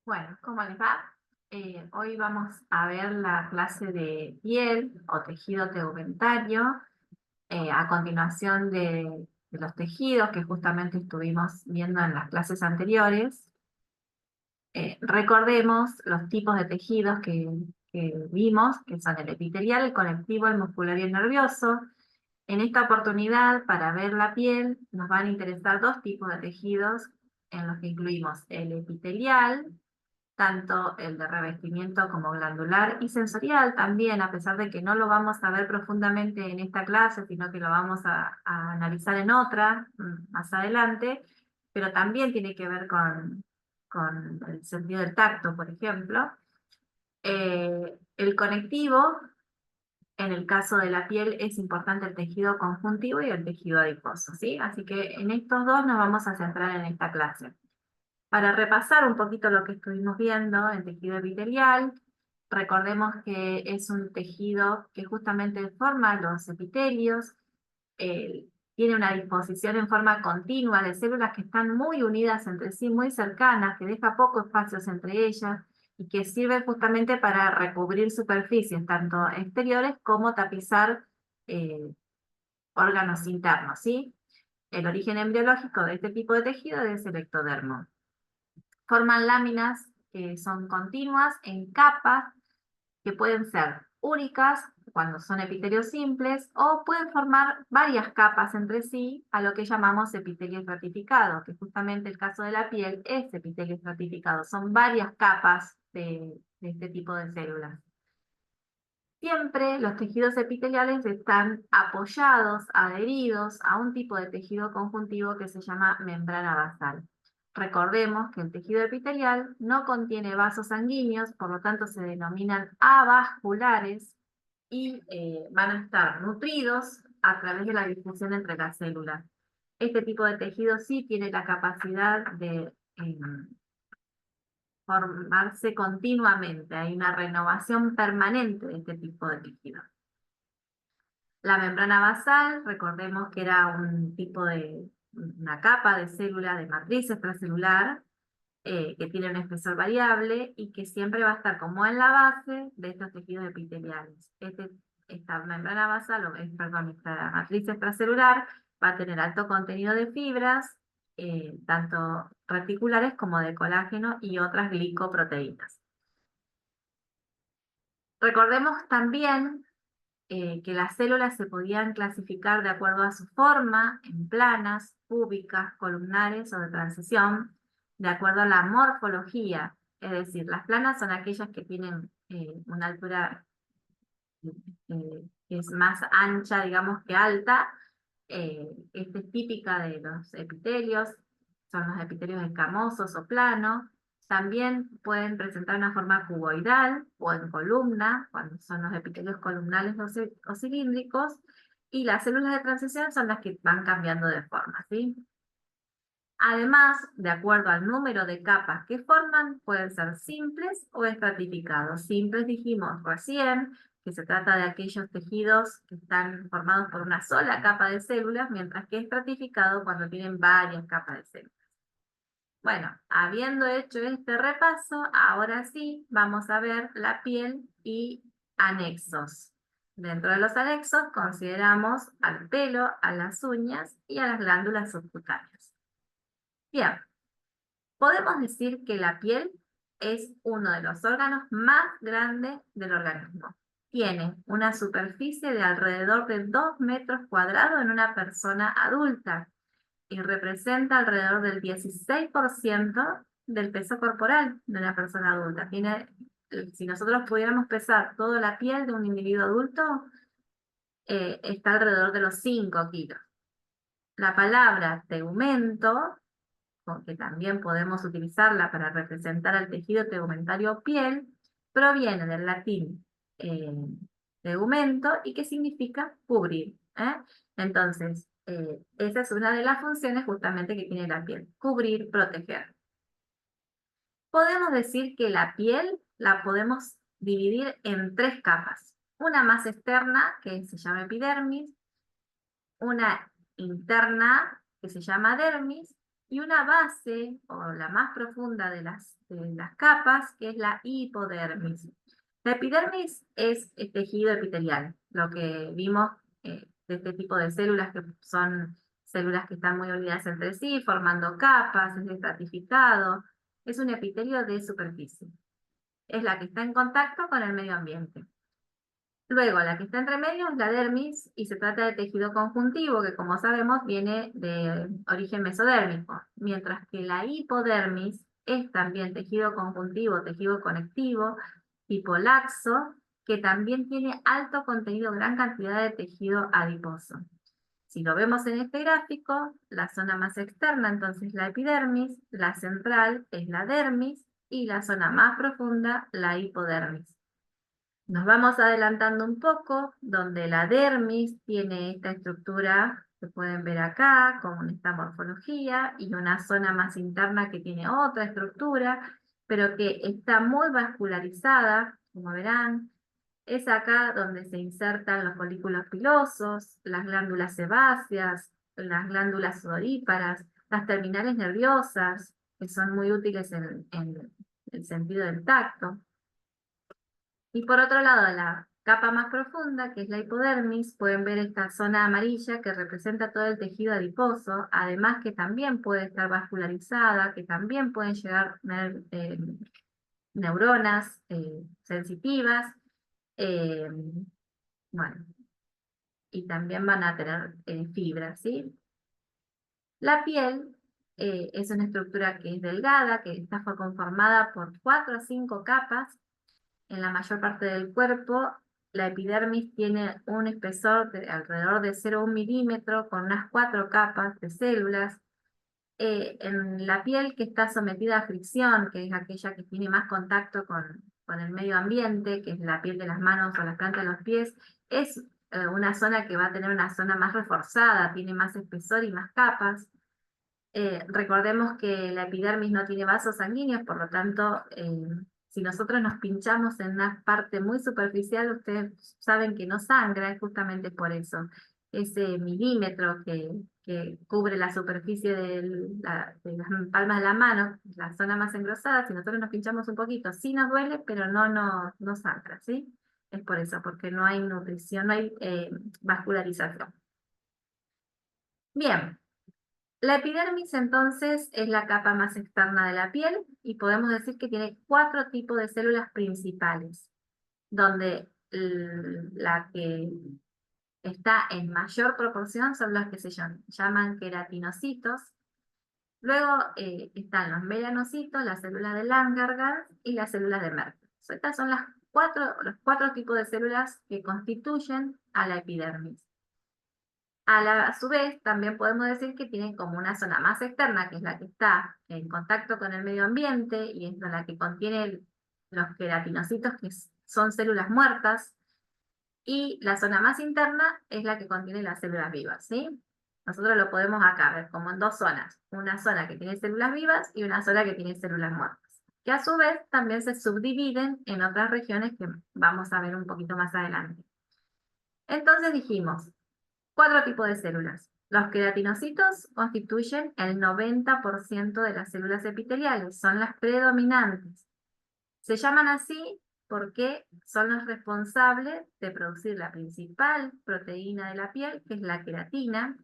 Bueno, ¿cómo les va? Hoy vamos a ver la clase de piel o tejido tegumentario, a continuación de los tejidos que justamente estuvimos viendo en las clases anteriores. Recordemos los tipos de tejidos que vimos, que son el epitelial, el conectivo, el muscular y el nervioso. En esta oportunidad, para ver la piel, nos van a interesar dos tipos de tejidos en los que incluimos el epitelial, tanto el de revestimiento como glandular y sensorial también, a pesar de que no lo vamos a ver profundamente en esta clase, sino que lo vamos a analizar en otra más adelante, pero también tiene que ver con el sentido del tacto, por ejemplo. El conectivo, en el caso de la piel, es importante el tejido conjuntivo y el tejido adiposo, ¿sí? Así que en estos dos nos vamos a centrar en esta clase. Para repasar un poquito lo que estuvimos viendo en tejido epitelial, recordemos que es un tejido que justamente forma los epitelios, tiene una disposición en forma continua de células que están muy unidas entre sí, muy cercanas, que deja pocos espacios entre ellas y que sirve justamente para recubrir superficies, tanto exteriores como tapizar eh, órganos internos, ¿sí? El origen embriológico de este tipo de tejido es el ectodermo. Forman láminas que son continuas en capas que pueden ser únicas cuando son epitelios simples o pueden formar varias capas entre sí a lo que llamamos epitelio estratificado, que justamente el caso de la piel es epitelio estratificado, son varias capas de este tipo de células. Siempre los tejidos epiteliales están apoyados, adheridos a un tipo de tejido conjuntivo que se llama membrana basal. Recordemos que el tejido epitelial no contiene vasos sanguíneos, por lo tanto se denominan avasculares y van a estar nutridos a través de la difusión entre las células. Este tipo de tejido sí tiene la capacidad de formarse continuamente, hay una renovación permanente de este tipo de tejido. La membrana basal, recordemos que era un tipo de, una capa de célula de matriz extracelular que tiene un espesor variable y que siempre va a estar como en la base de estos tejidos epiteliales. Esta membrana basal, perdón, esta matriz extracelular va a tener alto contenido de fibras, tanto reticulares como de colágeno y otras glicoproteínas. Recordemos también que las células se podían clasificar de acuerdo a su forma, en planas, cúbicas, columnares o de transición, de acuerdo a la morfología. Es decir, las planas son aquellas que tienen una altura que es más ancha, digamos, que alta. Esta es típica de los epitelios, son los epitelios escamosos o planos. También pueden presentar una forma cuboidal o en columna, cuando son los epitelios columnales o cilíndricos, y las células de transición son las que van cambiando de forma, ¿sí? Además, de acuerdo al número de capas que forman, pueden ser simples o estratificados. Simples dijimos recién que se trata de aquellos tejidos que están formados por una sola capa de células, mientras que estratificado cuando tienen varias capas de células. Bueno, habiendo hecho este repaso, ahora sí vamos a ver la piel y anexos. Dentro de los anexos consideramos al pelo, a las uñas y a las glándulas subcutáneas. Bien, podemos decir que la piel es uno de los órganos más grandes del organismo. Tiene una superficie de alrededor de 2 metros cuadrados en una persona adulta y representa alrededor del 16% del peso corporal de una persona adulta. Si nosotros pudiéramos pesar toda la piel de un individuo adulto, está alrededor de los 5 kilos. La palabra tegumento, que también podemos utilizarla para representar al tejido tegumentario piel, proviene del latín eh, tegumento y que significa cubrir. Entonces, esa es una de las funciones justamente que tiene la piel, cubrir, proteger. Podemos decir que la piel la podemos dividir en 3 capas. Una más externa, que se llama epidermis, una interna, que se llama dermis, y una base, o la más profunda de las capas, que es la hipodermis. La epidermis es el tejido epitelial, lo que vimos de este tipo de células, que son células que están muy unidas entre sí, formando capas, es estratificado, es un epitelio de superficie. Es la que está en contacto con el medio ambiente. Luego, la que está entre medio es la dermis y se trata de tejido conjuntivo que, como sabemos, viene de origen mesodérmico, mientras que la hipodermis es también tejido conjuntivo, tejido conectivo, tipo laxo, que también tiene alto contenido, gran cantidad de tejido adiposo. Si lo vemos en este gráfico, la zona más externa entonces la epidermis, la central es la dermis y la zona más profunda la hipodermis. Nos vamos adelantando un poco, donde la dermis tiene esta estructura que pueden ver acá, con esta morfología, y una zona más interna que tiene otra estructura, pero que está muy vascularizada, como verán. Es acá donde se insertan los folículos pilosos, las glándulas sebáceas, las glándulas sudoríparas, las terminales nerviosas, que son muy útiles en el sentido del tacto. Y por otro lado, la capa más profunda, que es la hipodermis, pueden ver esta zona amarilla que representa todo el tejido adiposo, además que también puede estar vascularizada, que también pueden llegar a tener neuronas sensitivas, eh, bueno, y también van a tener fibras, ¿sí? La piel es una estructura que es delgada, que está conformada por 4 a 5 capas. En la mayor parte del cuerpo, la epidermis tiene un espesor de alrededor de 0,1 milímetro, con unas 4 capas de células. En la piel que está sometida a fricción, que es aquella que tiene más contacto con el medio ambiente, que es la piel de las manos o las plantas de los pies, es una zona que va a tener una zona más reforzada, tiene más espesor y más capas. Recordemos que la epidermis no tiene vasos sanguíneos, por lo tanto, si nosotros nos pinchamos en una parte muy superficial, ustedes saben que no sangra, es justamente por eso. Ese milímetro que cubre la superficie de las palmas de la mano, la zona más engrosada, si nosotros nos pinchamos un poquito, sí nos duele, pero no sangra, ¿sí? Es por eso, porque no hay nutrición, no hay vascularización. Bien. La epidermis entonces es la capa más externa de la piel y podemos decir que tiene 4 tipos de células principales, donde la que está en mayor proporción son las que se llaman queratinocitos. Luego están los melanocitos, las células de Langerhans y las células de Merkel. Estas son los 4 tipos de células que constituyen a la epidermis. A su vez, también podemos decir que tienen como una zona más externa, que es la que está en contacto con el medio ambiente y es la que contiene los queratinocitos, que son células muertas, y la zona más interna es la que contiene las células vivas, ¿sí? Nosotros lo podemos acá ver como en 2 zonas, una zona que tiene células vivas y una zona que tiene células muertas, que a su vez también se subdividen en otras regiones que vamos a ver un poquito más adelante. Entonces dijimos, 4 tipos de células. Los queratinocitos constituyen el 90% de las células epiteliales, son las predominantes. Se llaman así porque son los responsables de producir la principal proteína de la piel, que es la queratina,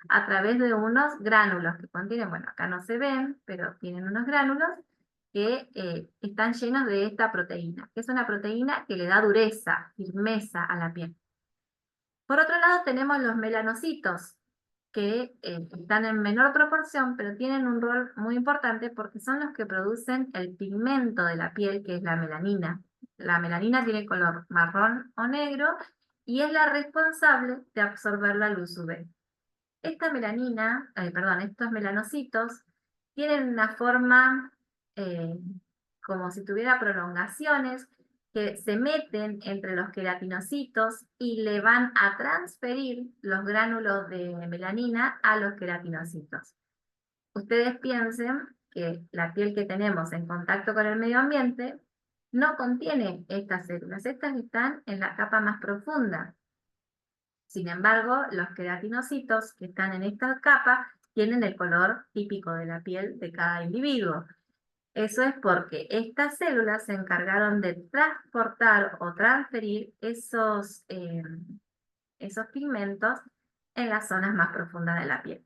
a través de unos gránulos que contienen, bueno, acá no se ven, pero tienen unos gránulos que están llenos de esta proteína, que es una proteína que le da dureza, firmeza a la piel. Por otro lado tenemos los melanocitos, que están en menor proporción, pero tienen un rol muy importante porque son los que producen el pigmento de la piel, que es la melanina. La melanina tiene color marrón o negro y es la responsable de absorber la luz UV. Esta melanina, perdón, estos melanocitos tienen una forma eh, como si tuviera prolongaciones que se meten entre los queratinocitos y le van a transferir los gránulos de melanina a los queratinocitos. Ustedes piensen que la piel que tenemos en contacto con el medio ambiente no contiene estas células, estas están en la capa más profunda. Sin embargo, los queratinocitos que están en esta capa tienen el color típico de la piel de cada individuo. Eso es porque estas células se encargaron de transportar o transferir esos pigmentos en las zonas más profundas de la piel.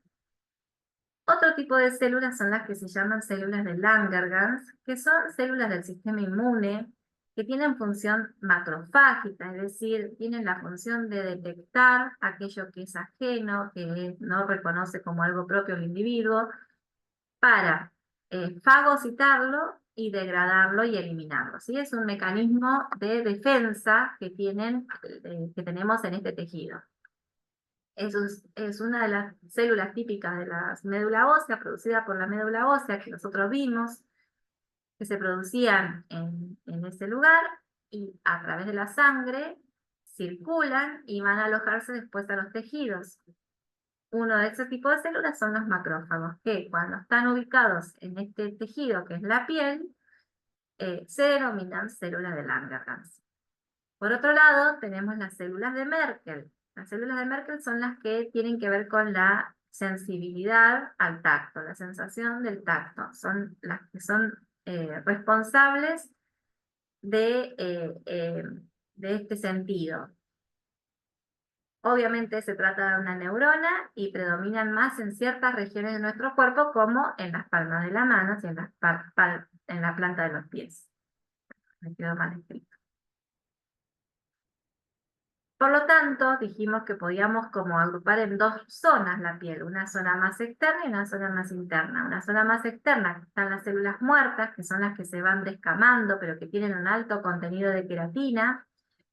Otro tipo de células son las que se llaman células de Langerhans, que son células del sistema inmune, que tienen función macrofágica, es decir, tienen la función de detectar aquello que es ajeno, que no reconoce como algo propio el individuo, para fagocitarlo y degradarlo y eliminarlo. ¿Sí? Es un mecanismo de defensa que tenemos en este tejido. Es una de las células típicas de la médula ósea, producida por la médula ósea que nosotros vimos, que se producían en ese lugar y a través de la sangre circulan y van a alojarse después a los tejidos. Uno de esos tipos de células son los macrófagos, que cuando están ubicados en este tejido que es la piel, se denominan células de Langerhans. Por otro lado, tenemos las células de Merkel. Las células de Merkel son las que tienen que ver con la sensibilidad al tacto, la sensación del tacto. Son las que son responsables de este sentido. Obviamente se trata de una neurona y predominan más en ciertas regiones de nuestro cuerpo, como en las palmas de las manos y en la planta de los pies. Me quedó mal escrito. Por lo tanto, dijimos que podíamos como agrupar en dos zonas la piel, una zona más externa y una zona más interna. Una zona más externa, que están las células muertas, que son las que se van descamando, pero que tienen un alto contenido de queratina,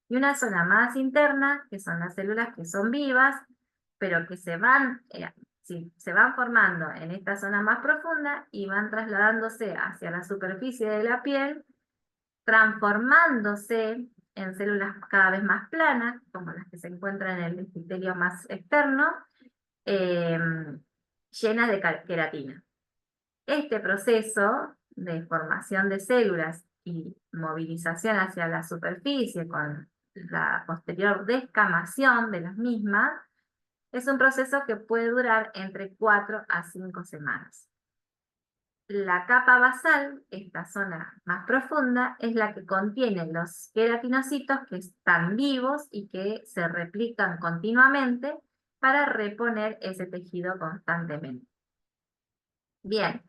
y una zona más interna, que son las células que son vivas, pero que se van formando en esta zona más profunda y van trasladándose hacia la superficie de la piel, transformándose en células cada vez más planas, como las que se encuentran en el epitelio más externo, llenas de queratina. Este proceso de formación de células y movilización hacia la superficie con la posterior descamación de las mismas, es un proceso que puede durar entre 4 a 5 semanas. La capa basal, esta zona más profunda, es la que contiene los queratinocitos que están vivos y que se replican continuamente para reponer ese tejido constantemente. Bien,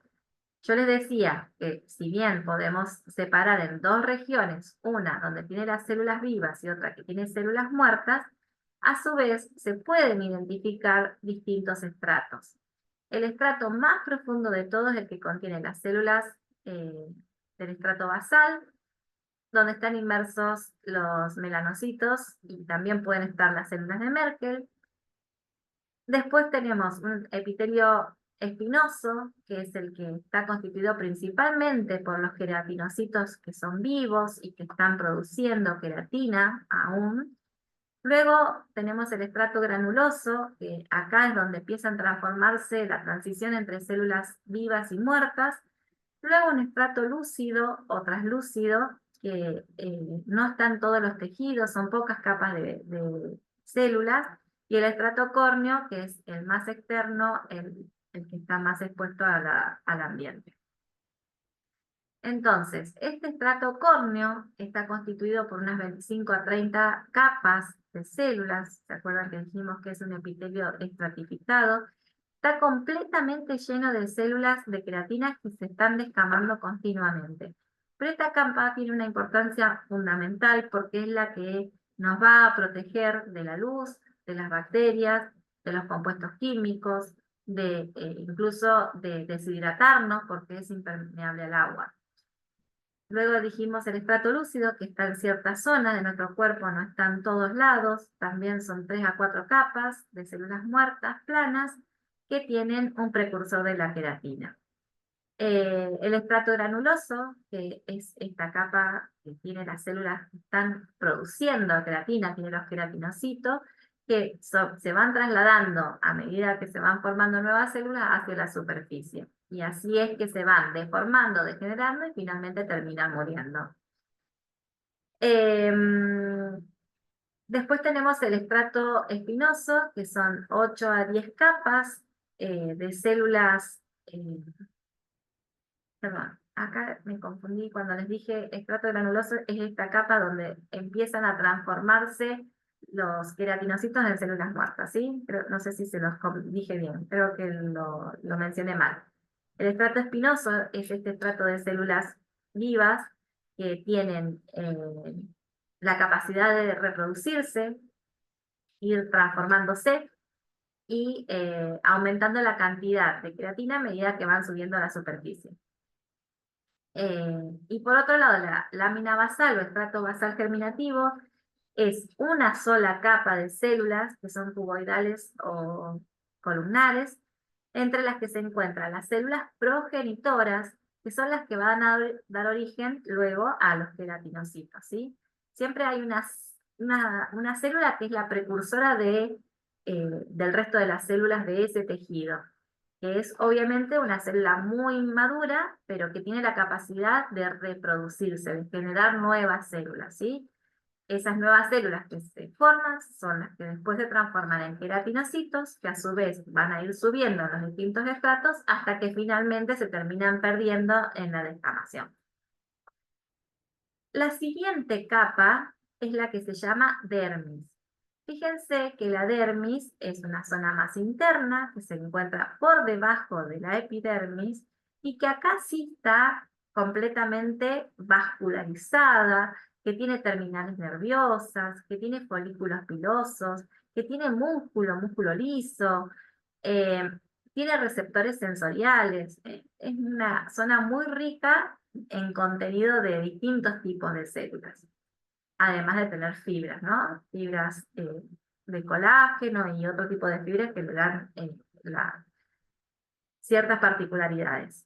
yo les decía que si bien podemos separar en dos regiones, una donde tiene las células vivas y otra que tiene células muertas, a su vez se pueden identificar distintos estratos. El estrato más profundo de todos es el que contiene las células del estrato basal, donde están inmersos los melanocitos y también pueden estar las células de Merkel. Después tenemos un epitelio espinoso, que es el que está constituido principalmente por los queratinocitos que son vivos y que están produciendo queratina aún. Luego tenemos el estrato granuloso, que acá es donde empiezan a transformarse la transición entre células vivas y muertas. Luego un estrato lúcido o translúcido, que no están todos los tejidos, son pocas capas de células. Y el estrato córneo, que es el más externo, el que está más expuesto al ambiente. Entonces, este estrato córneo está constituido por unas 25 a 30 capas de células. ¿Se acuerdan que dijimos que es un epitelio estratificado? Está completamente lleno de células de queratina que se están descamando continuamente. Pero esta capa tiene una importancia fundamental porque es la que nos va a proteger de la luz, de las bacterias, de los compuestos químicos, incluso de deshidratarnos porque es impermeable al agua. Luego dijimos el estrato lúcido, que está en ciertas zonas de nuestro cuerpo, no está en todos lados. También son 3 a 4 capas de células muertas, planas, que tienen un precursor de la queratina. El estrato granuloso, que es esta capa que tiene las células que están produciendo queratina, tiene los queratinocitos, que se van trasladando a medida que se van formando nuevas células hacia la superficie. Y así es que se van deformando, degenerando y finalmente terminan muriendo. Después tenemos el estrato espinoso, que son 8 a 10 capas de células, perdón, acá me confundí cuando les dije estrato granuloso, es esta capa donde empiezan a transformarse los queratinocitos en células muertas, ¿sí? Pero no sé si se los dije bien, creo que lo mencioné mal. El estrato espinoso es este estrato de células vivas que tienen la capacidad de reproducirse, ir transformándose y aumentando la cantidad de queratina a medida que van subiendo a la superficie. Y por otro lado, la lámina basal o estrato basal germinativo es una sola capa de células que son cuboidales o columnares, entre las que se encuentran las células progenitoras, que son las que van a dar origen luego a los queratinocitos, ¿sí? Siempre hay una célula que es la precursora del resto de las células de ese tejido, que es obviamente una célula muy madura, pero que tiene la capacidad de reproducirse, de generar nuevas células, ¿sí? Esas nuevas células que se forman son las que después se transforman en queratinocitos, que a su vez van a ir subiendo en los distintos estratos hasta que finalmente se terminan perdiendo en la descamación. La siguiente capa es la que se llama dermis. Fíjense que la dermis es una zona más interna que se encuentra por debajo de la epidermis y que acá sí está completamente vascularizada, que tiene terminales nerviosas, que tiene folículos pilosos, que tiene músculo liso, eh, tiene receptores sensoriales. Es una zona muy rica en contenido de distintos tipos de células, además de tener fibras, ¿no? Fibras de colágeno y otro tipo de fibras que le dan ciertas particularidades.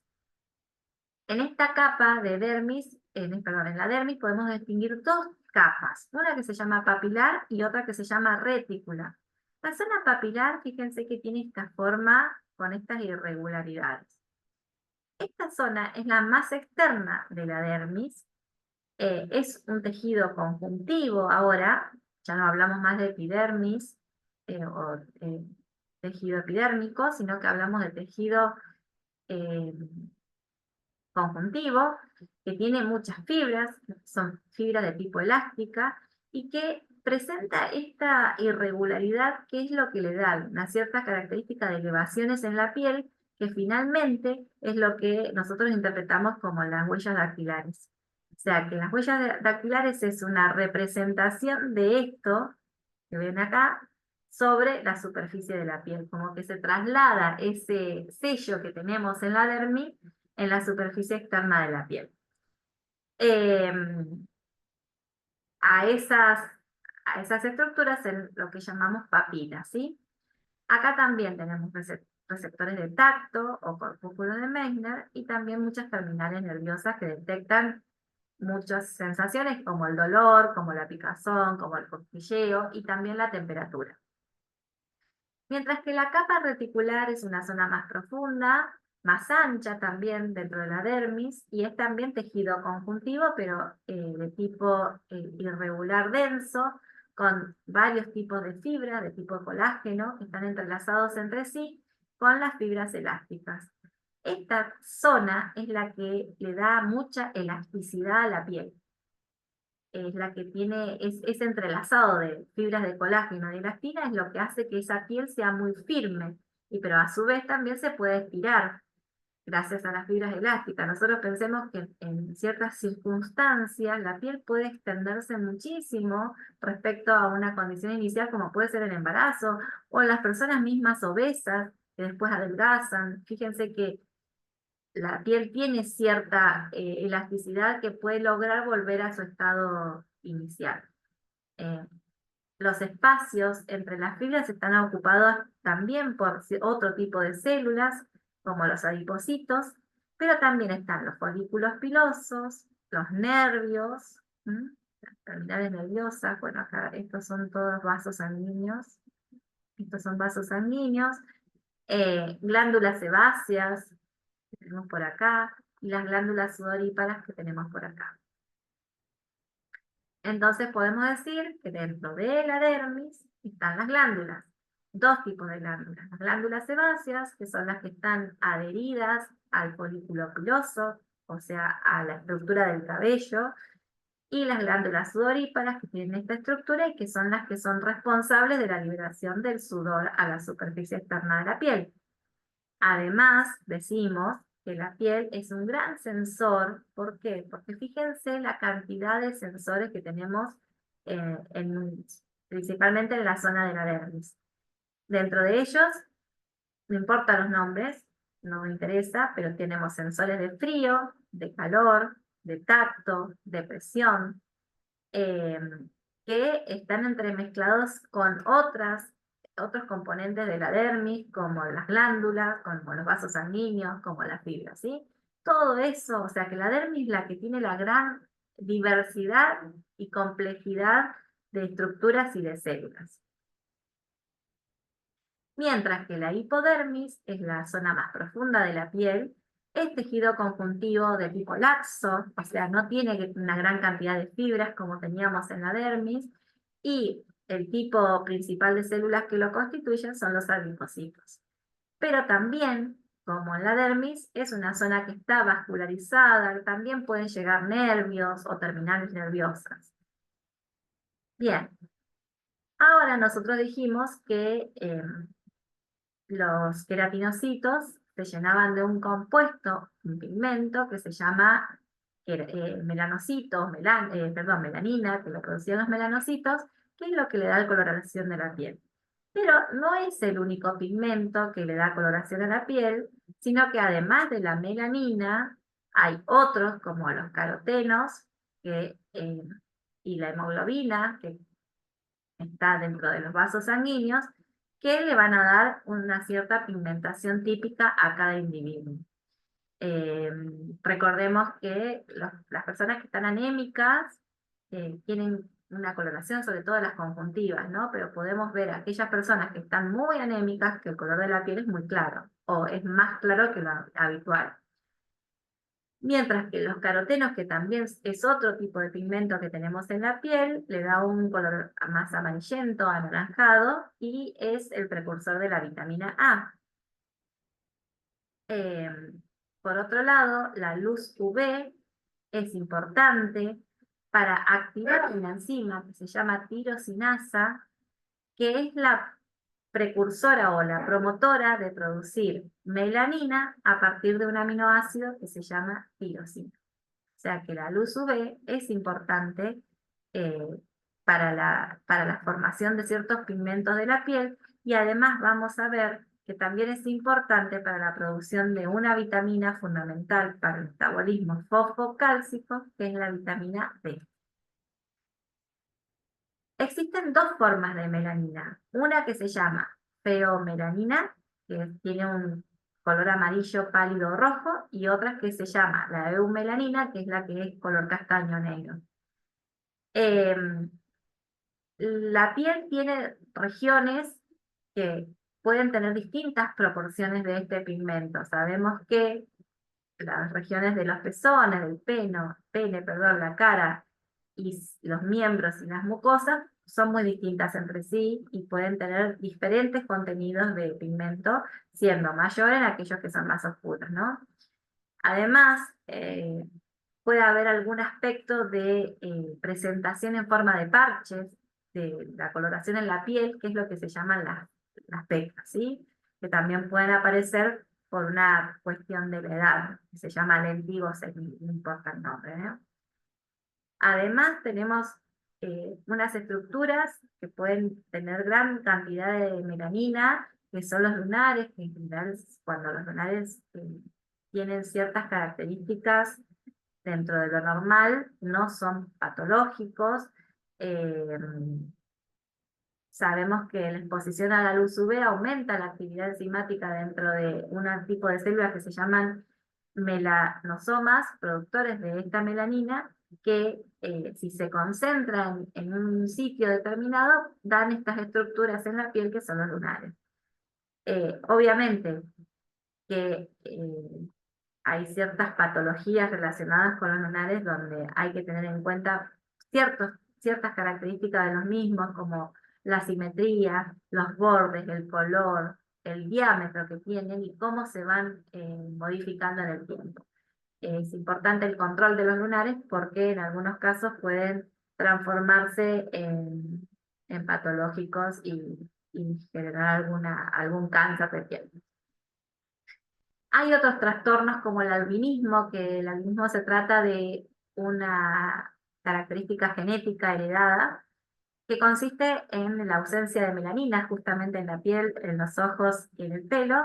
En esta capa de dermis, perdón, en la dermis podemos distinguir dos capas, una que se llama papilar y otra que se llama retícula. La zona papilar, fíjense que tiene esta forma con estas irregularidades. Esta zona es la más externa de la dermis, es un tejido conjuntivo ahora, ya no hablamos más de epidermis o tejido epidérmico, sino que hablamos de tejido eh, conjuntivo, que tiene muchas fibras, son fibras de tipo elástica, y que presenta esta irregularidad que es lo que le da una cierta característica de elevaciones en la piel, que finalmente es lo que nosotros interpretamos como las huellas dactilares. O sea, que las huellas dactilares es una representación de esto que ven acá sobre la superficie de la piel, como que se traslada ese sello que tenemos en la dermis en la superficie externa de la piel. Eh, a, esas, a esas estructuras en lo que llamamos papilas, ¿sí? Acá también tenemos receptores de tacto o corpúsculo de Meissner y también muchas terminales nerviosas que detectan muchas sensaciones como el dolor, como la picazón, como el cosquilleo y también la temperatura. Mientras que la capa reticular es una zona más profunda, más ancha también dentro de la dermis, y es también tejido conjuntivo, pero de tipo irregular denso, con varios tipos de fibras, de tipo colágeno, que están entrelazados entre sí, con las fibras elásticas. Esta zona es la que le da mucha elasticidad a la piel. Es la que tiene, ese entrelazado de fibras de colágeno y elastina es lo que hace que esa piel sea muy firme, pero a su vez también se puede estirar gracias a las fibras elásticas. Nosotros pensemos que en ciertas circunstancias la piel puede extenderse muchísimo respecto a una condición inicial como puede ser el embarazo o las personas mismas obesas que después adelgazan. Fíjense que la piel tiene cierta elasticidad que puede lograr volver a su estado inicial. Eh, los espacios entre las fibras están ocupados también por otro tipo de células, como los adipocitos, pero también están los folículos pilosos, los nervios, las terminales nerviosas, bueno, acá estos son todos vasos sanguíneos, estos son vasos sanguíneos, glándulas sebáceas, que tenemos por acá, y las glándulas sudoríparas que tenemos por acá. Entonces podemos decir que dentro de la dermis están las glándulas. dos tipos de glándulas. Las glándulas sebáceas, que son las que están adheridas al folículo piloso, o sea, a la estructura del cabello, y las glándulas sudoríparas, que tienen esta estructura y que son las que son responsables de la liberación del sudor a la superficie externa de la piel. Además, decimos que la piel es un gran sensor. ¿Por qué? Porque fíjense la cantidad de sensores que tenemos principalmente en la zona de la dermis. Dentro de ellos, no importa los nombres, no me interesa, pero tenemos sensores de frío, de calor, de tacto, de presión, eh, que están entremezclados con otros componentes de la dermis, como las glándulas, como los vasos sanguíneos, como las fibras, ¿sí? Todo eso, o sea que la dermis es la que tiene la gran diversidad y complejidad de estructuras y de células. Mientras que la hipodermis es la zona más profunda de la piel, es tejido conjuntivo de tipo laxo, o sea, no tiene una gran cantidad de fibras como teníamos en la dermis, y el tipo principal de células que lo constituyen son los adipocitos. Pero también, como en la dermis, es una zona que está vascularizada, también pueden llegar nervios o terminales nerviosas. Bien, ahora nosotros dijimos que los queratinocitos se llenaban de un compuesto, un pigmento que se llama melanocitos, melanina, que lo producían los melanocitos, que es lo que le da la coloración de la piel. Pero no es el único pigmento que le da coloración a la piel, sino que además de la melanina, hay otros como los carotenos y la hemoglobina, que está dentro de los vasos sanguíneos, que le van a dar una cierta pigmentación típica a cada individuo. Eh, Recordemos que las personas que están anémicas tienen una coloración, sobre todo las conjuntivas, ¿no? Pero podemos ver a aquellas personas que están muy anémicas que el color de la piel es muy claro, o es más claro que lo habitual. Mientras que los carotenos, que también es otro tipo de pigmento que tenemos en la piel, le da un color más amarillento, anaranjado, y es el precursor de la vitamina A. Eh, por otro lado, la luz UV es importante para activar una enzima que se llama tirosinasa, que es la precursora o la promotora de producir melanina a partir de un aminoácido que se llama tirosina. O sea que la luz UV es importante eh, para la formación de ciertos pigmentos de la piel, y además vamos a ver que también es importante para la producción de una vitamina fundamental para el metabolismo fosfocálcico, que es la vitamina D. Existen dos formas de melanina, una que se llama feomelanina, que tiene un color amarillo pálido rojo, y otra que se llama la eumelanina, que es la que es color castaño negro. La piel tiene regiones que pueden tener distintas proporciones de este pigmento. Sabemos que las regiones de los pezones, del pene, perdón, la cara y los miembros y las mucosas son muy distintas entre sí y pueden tener diferentes contenidos de pigmento, siendo mayor en aquellos que son más oscuros, ¿no? Además, puede haber algún aspecto de presentación en forma de parches, de la coloración en la piel, que es lo que se llaman las pecas, ¿sí? Que también pueden aparecer por una cuestión de la edad, que se llama lentigos, no importa el nombre, ¿no? Además, tenemos unas estructuras que pueden tener gran cantidad de melanina, que son los lunares, que en general cuando los lunares tienen ciertas características dentro de lo normal, no son patológicos. Eh, Sabemos que la exposición a la luz UV aumenta la actividad enzimática dentro de un tipo de células que se llaman melanosomas, productores de esta melanina, que si se concentran en un sitio determinado, dan estas estructuras en la piel que son los lunares. Obviamente que hay ciertas patologías relacionadas con los lunares donde hay que tener en cuenta ciertas características de los mismos, como la simetría, los bordes, el color, el diámetro que tienen y cómo se van modificando en el tiempo. Es importante el control de los lunares porque en algunos casos pueden transformarse en patológicos y generar algún cáncer de piel. Hay otros trastornos como el albinismo, que el albinismo se trata de una característica genética heredada que consiste en la ausencia de melanina justamente en la piel, en los ojos y en el pelo,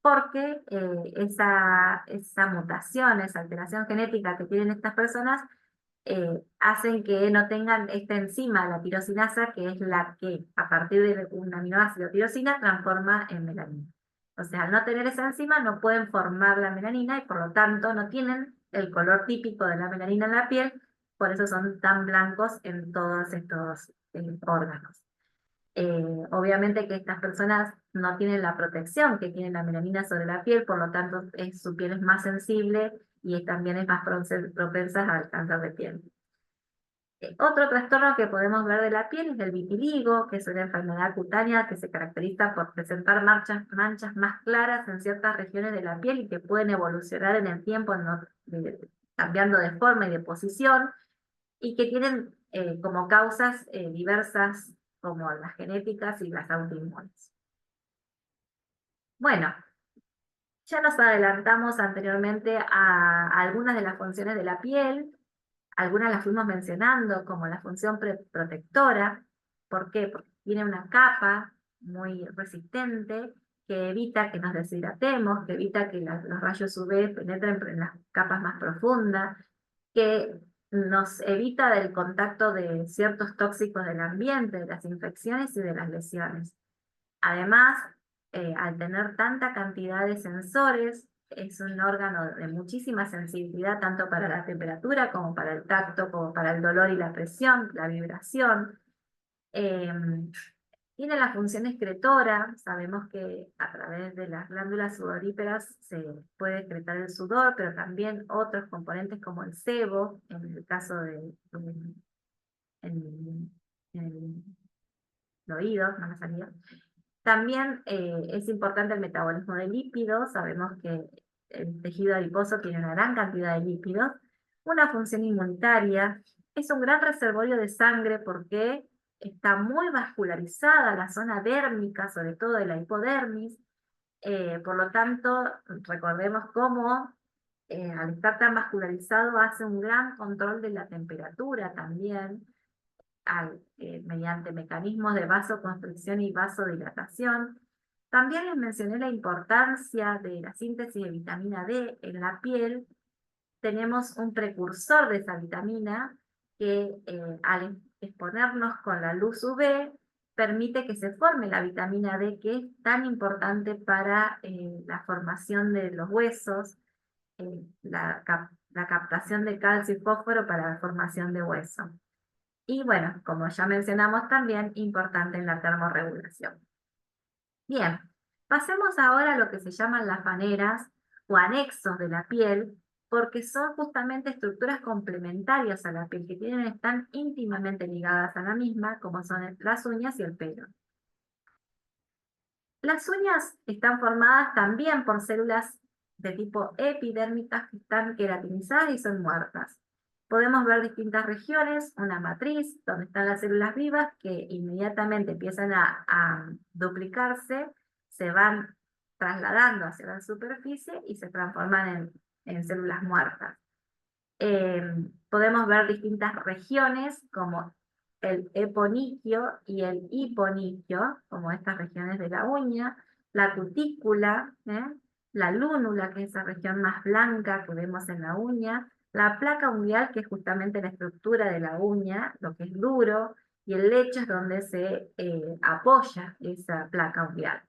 porque esa mutación, esa alteración genética que tienen estas personas, hacen que no tengan esta enzima, la tirosinasa, que es la que a partir de un aminoácido tirosina transforma en melanina. O sea, al no tener esa enzima no pueden formar la melanina y por lo tanto no tienen el color típico de la melanina en la piel, por eso son tan blancos en todos estos órganos. Obviamente que estas personas no tienen la protección que tiene la melanina sobre la piel, por lo tanto su piel es más sensible y también es más propensa al cáncer de piel. Otro trastorno que podemos ver de la piel es el vitiligo, que es una enfermedad cutánea que se caracteriza por presentar manchas más claras en ciertas regiones de la piel y que pueden evolucionar en el tiempo, cambiando de forma y de posición, y que tienen como causas diversas como las genéticas y las autoinmunes. Bueno, ya nos adelantamos anteriormente a algunas de las funciones de la piel, algunas las fuimos mencionando como la función protectora. ¿Por qué? Porque tiene una capa muy resistente que evita que nos deshidratemos, que evita que los rayos UV penetren en las capas más profundas, que nos evita del contacto de ciertos tóxicos del ambiente, de las infecciones y de las lesiones. Además, al tener tanta cantidad de sensores, es un órgano de muchísima sensibilidad, tanto para la temperatura como para el tacto, como para el dolor y la presión, la vibración. Tiene la función excretora, sabemos que a través de las glándulas sudoríparas se puede excretar el sudor, pero también otros componentes como el sebo, en el caso de en el oído, no me salía. También es importante el metabolismo de lípidos, sabemos que el tejido adiposo tiene una gran cantidad de lípidos, una función inmunitaria, es un gran reservorio de sangre porque está muy vascularizada la zona dérmica, sobre todo de la hipodermis, por lo tanto, recordemos cómo al estar tan vascularizado hace un gran control de la temperatura también, mediante mecanismos de vasoconstricción y vasodilatación. También les mencioné la importancia de la síntesis de vitamina D en la piel. Tenemos un precursor de esa vitamina que al exponernos con la luz UV permite que se forme la vitamina D, que es tan importante para la formación de los huesos, la captación de calcio y fósforo para la formación de hueso. Y bueno, como ya mencionamos también, importante en la termorregulación. Bien, pasemos ahora a lo que se llaman las faneras o anexos de la piel, porque son justamente estructuras complementarias a la piel, que están íntimamente ligadas a la misma, como son las uñas y el pelo. Las uñas están formadas también por células de tipo epidérmicas que están queratinizadas y son muertas. Podemos ver distintas regiones, una matriz, donde están las células vivas que inmediatamente empiezan a duplicarse, se van trasladando hacia la superficie y se transforman en células muertas. Podemos ver distintas regiones como el eponiquio y el hiponiquio, como estas regiones de la uña, la cutícula, la lúnula, que es esa región más blanca que vemos en la uña, la placa unguial, que es justamente la estructura de la uña, lo que es duro, y el lecho es donde se apoya esa placa unguial.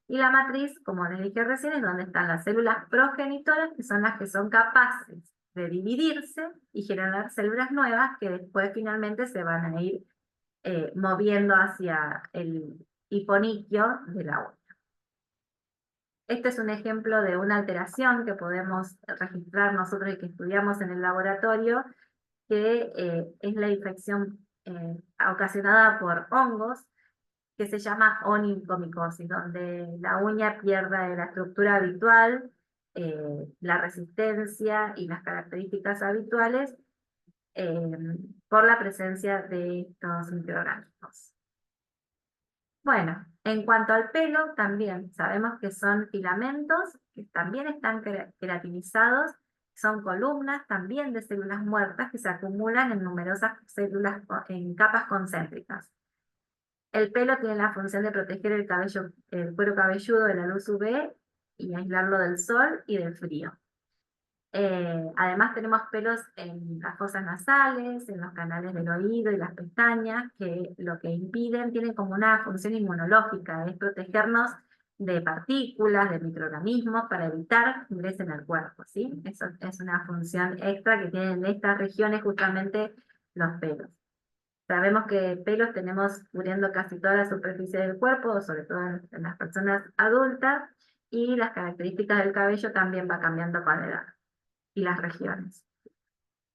Y la matriz, como les dije recién, es donde están las células progenitoras, que son las que son capaces de dividirse y generar células nuevas que después finalmente se van a ir moviendo hacia el hiponiquio de la uña. Este es un ejemplo de una alteración que podemos registrar nosotros y que estudiamos en el laboratorio, que es la infección ocasionada por hongos, que se llama onicomicosis, donde la uña pierde la estructura habitual, la resistencia y las características habituales eh, por la presencia de estos microorganismos. Bueno, en cuanto al pelo, también sabemos que son filamentos que también están queratinizados, son columnas también de células muertas que se acumulan en numerosas células en capas concéntricas. El pelo tiene la función de proteger el cabello, el cuero cabelludo de la luz UV y aislarlo del sol y del frío. Además tenemos pelos en las fosas nasales, en los canales del oído y las pestañas, que lo que impiden, tienen como una función inmunológica, es protegernos de partículas, de microorganismos, para evitar que ingresen al cuerpo, ¿sí? Eso es una función extra que tienen estas regiones justamente los pelos. Sabemos que pelos tenemos cubriendo casi toda la superficie del cuerpo, sobre todo en las personas adultas, y las características del cabello también va cambiando con la edad y las regiones.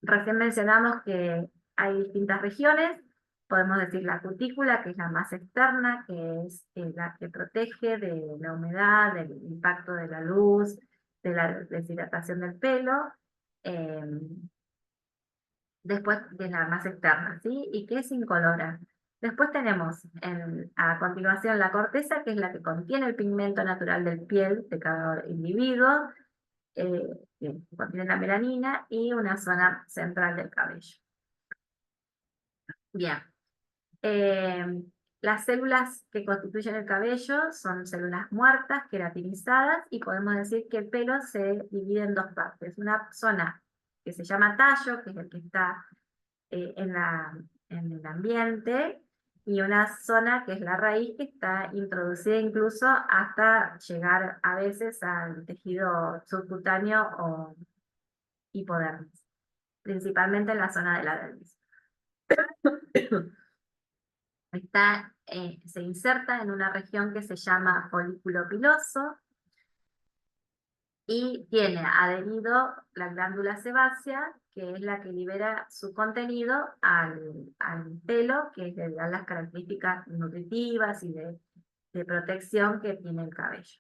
Recién mencionamos que hay distintas regiones, podemos decir la cutícula, que es la más externa, que es la que protege de la humedad, del impacto de la luz, de la deshidratación del pelo, eh, después de la más externa, ¿sí? Y que es incolora. Después tenemos a continuación la corteza, que es la que contiene el pigmento natural del piel de cada individuo, que contiene la melanina, y una zona central del cabello. Bien. Eh, las células que constituyen el cabello son células muertas, queratinizadas, y podemos decir que el pelo se divide en dos partes. Una zona que se llama tallo, que es el que está en el ambiente, y una zona que es la raíz, que está introducida incluso hasta llegar a veces al tejido subcutáneo o hipodermis, principalmente en la zona de la dermis. Se inserta en una región que se llama folículo piloso y tiene adherido la glándula sebácea, que es la que libera su contenido al pelo, que le da las características nutritivas y de protección que tiene el cabello.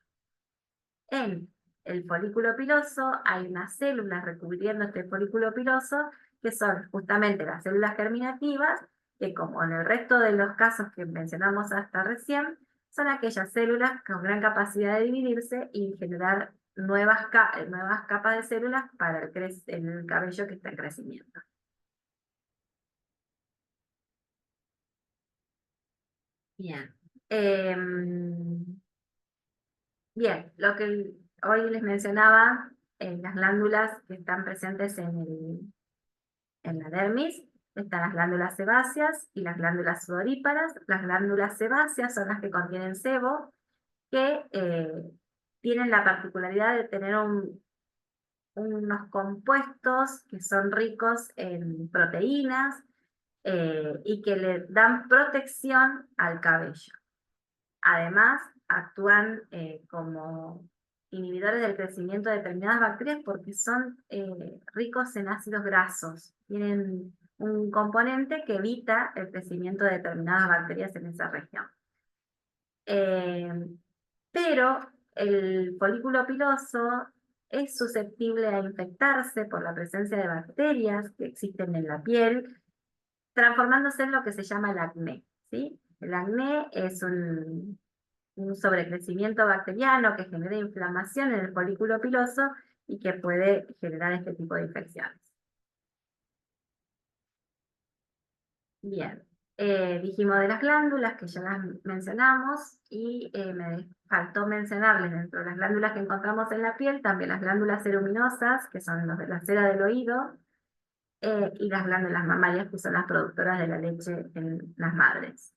En el folículo piloso hay unas células recubriendo este folículo piloso, que son justamente las células germinativas, que como en el resto de los casos que mencionamos hasta recién, son aquellas células con gran capacidad de dividirse y generar nuevas capas de células para el cabello que está en crecimiento. Bien. Bien, lo que hoy les mencionaba, las glándulas que están presentes en la dermis, están las glándulas sebáceas y las glándulas sudoríparas. Las glándulas sebáceas son las que contienen sebo, que tienen la particularidad de tener unos compuestos que son ricos en proteínas y que le dan protección al cabello. Además, actúan como inhibidores del crecimiento de determinadas bacterias porque son ricos en ácidos grasos. Tienen un componente que evita el crecimiento de determinadas bacterias en esa región. Pero el folículo piloso es susceptible a infectarse por la presencia de bacterias que existen en la piel, transformándose en lo que se llama el acné, ¿sí? El acné es un sobrecrecimiento bacteriano que genera inflamación en el folículo piloso y que puede generar este tipo de infecciones. Bien, dijimos de las glándulas, que ya las mencionamos, y me faltó mencionarles dentro de las glándulas que encontramos en la piel, también las glándulas ceruminosas, que son los de la cera del oído, y las glándulas mamarias, que son las productoras de la leche en las madres.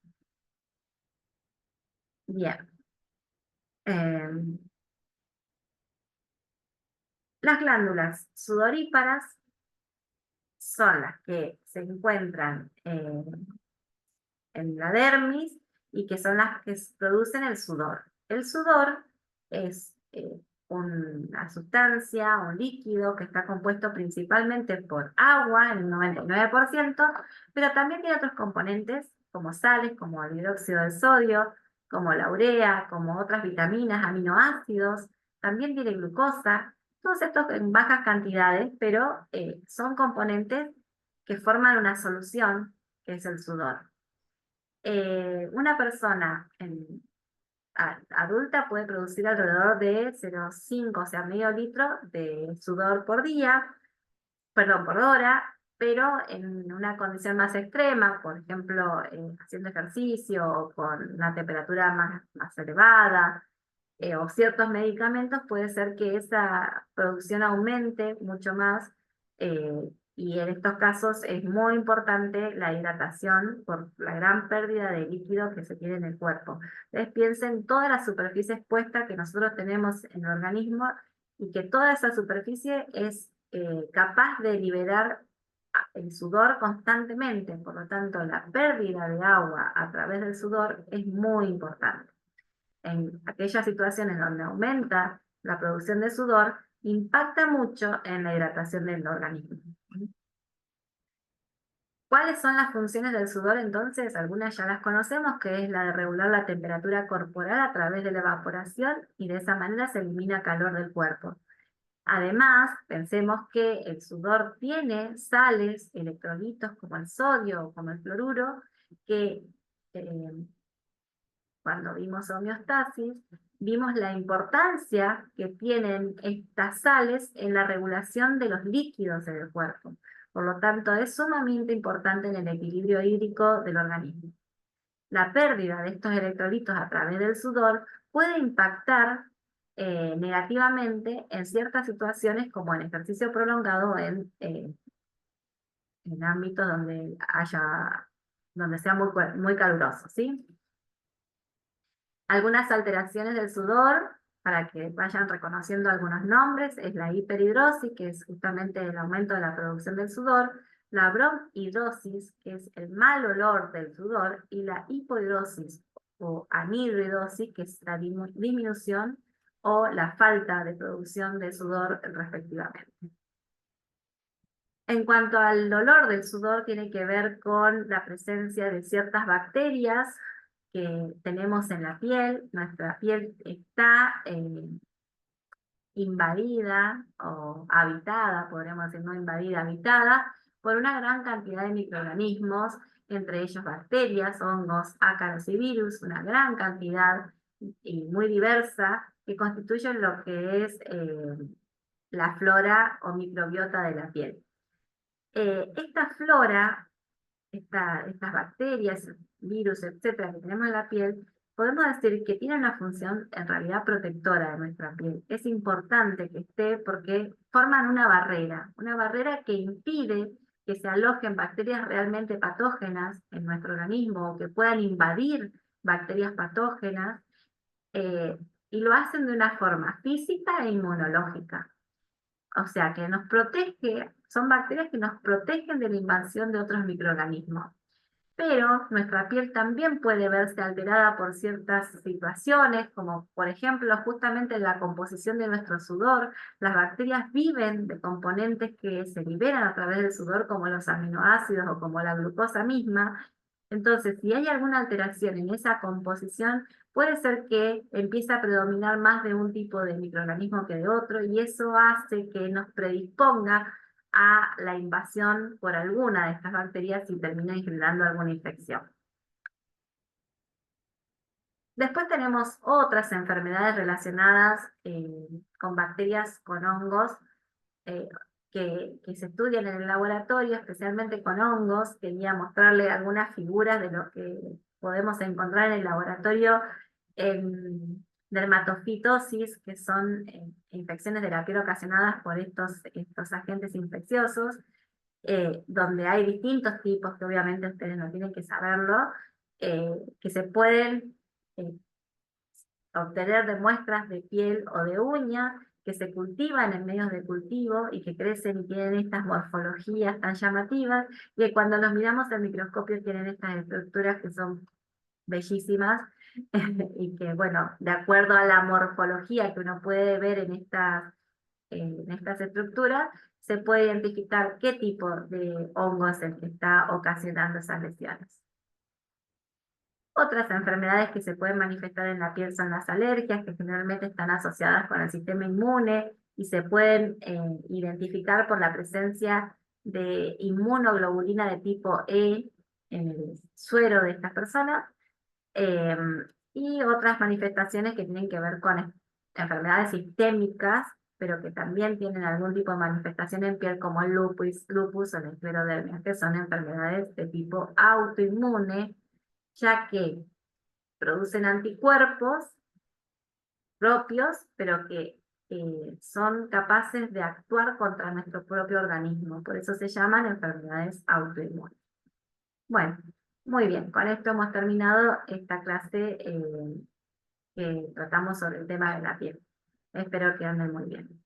Bien. Las glándulas sudoríparas son las que se encuentran en la dermis y que son las que producen el sudor. El sudor es una sustancia, un líquido que está compuesto principalmente por agua, en un 99%, pero también tiene otros componentes como sales, como el hidróxido de sodio, como la urea, como otras vitaminas, aminoácidos, también tiene glucosa, todos estos en bajas cantidades, pero son componentes que forman una solución, que es el sudor. Una persona adulta puede producir alrededor de 0,5, o sea, medio litro de sudor por día, perdón, por hora, pero en una condición más extrema, por ejemplo, haciendo ejercicio o con una temperatura más elevada, o ciertos medicamentos, puede ser que esa producción aumente mucho más, y en estos casos es muy importante la hidratación por la gran pérdida de líquido que se tiene en el cuerpo. Entonces piensen toda la superficie expuesta que nosotros tenemos en el organismo y que toda esa superficie es capaz de liberar el sudor constantemente, por lo tanto la pérdida de agua a través del sudor es muy importante. En aquellas situaciones donde aumenta la producción de sudor, impacta mucho en la hidratación del organismo. ¿Cuáles son las funciones del sudor entonces? Algunas ya las conocemos, que es la de regular la temperatura corporal a través de la evaporación y de esa manera se elimina calor del cuerpo. Además, pensemos que el sudor tiene sales, electrolitos como el sodio o como el fluoruro, que cuando vimos homeostasis, vimos la importancia que tienen estas sales en la regulación de los líquidos en el cuerpo. Por lo tanto, es sumamente importante en el equilibrio hídrico del organismo. La pérdida de estos electrolitos a través del sudor puede impactar negativamente en ciertas situaciones como en ejercicio prolongado en ámbitos donde sea muy caluroso, ¿sí? Algunas alteraciones del sudor, para que vayan reconociendo algunos nombres, es la hiperhidrosis, que es justamente el aumento de la producción del sudor, la bronquihidrosis, que es el mal olor del sudor, y la hipohidrosis o anhidrosis, que es la disminución o la falta de producción de sudor respectivamente. En cuanto al dolor del sudor, tiene que ver con la presencia de ciertas bacterias que tenemos en la piel. Nuestra piel está invadida o habitada, podríamos decir no invadida, habitada, por una gran cantidad de microorganismos, entre ellos bacterias, hongos, ácaros y virus, una gran cantidad y muy diversa, que constituyen lo que es la flora o microbiota de la piel. Esta flora, estas bacterias, virus, etcétera, que tenemos en la piel, podemos decir que tiene una función en realidad protectora de nuestra piel. Es importante que esté porque forman una barrera que impide que se alojen bacterias realmente patógenas en nuestro organismo o que puedan invadir bacterias patógenas, y lo hacen de una forma física e inmunológica. O sea, que nos protege, son bacterias que nos protegen de la invasión de otros microorganismos. Pero nuestra piel también puede verse alterada por ciertas situaciones, como por ejemplo justamente la composición de nuestro sudor. Las bacterias viven de componentes que se liberan a través del sudor, como los aminoácidos o como la glucosa misma. Entonces, si hay alguna alteración en esa composición, puede ser que empiece a predominar más de un tipo de microorganismo que de otro, y eso hace que nos predisponga a la invasión por alguna de estas bacterias y termina generando alguna infección. Después tenemos otras enfermedades relacionadas con bacterias, con hongos, eh, que se estudian en el laboratorio, especialmente con hongos. Quería mostrarle algunas figuras de lo que podemos encontrar en el laboratorio en dermatofitosis, que son infecciones de la piel ocasionadas por estos agentes infecciosos, donde hay distintos tipos, que obviamente ustedes no tienen que saberlo, que se pueden eh, obtener de muestras de piel o de uña, que se cultivan en medios de cultivo y que crecen y tienen estas morfologías tan llamativas, y que cuando los miramos al microscopio tienen estas estructuras que son bellísimas, y que, bueno, de acuerdo a la morfología que uno puede ver en estas estructuras, se puede identificar qué tipo de hongo es el que está ocasionando esas lesiones. Otras enfermedades que se pueden manifestar en la piel son las alergias, que generalmente están asociadas con el sistema inmune y se pueden identificar por la presencia de inmunoglobulina de tipo E en el suero de estas personas. eh, y otras manifestaciones que tienen que ver con enfermedades sistémicas, pero que también tienen algún tipo de manifestación en piel, como el lupus o la esclerodermia, que son enfermedades de tipo autoinmune, ya que producen anticuerpos propios, pero que son capaces de actuar contra nuestro propio organismo. Por eso se llaman enfermedades autoinmunes. Bueno, muy bien, con esto hemos terminado esta clase que tratamos sobre el tema de la piel. Espero que anden muy bien.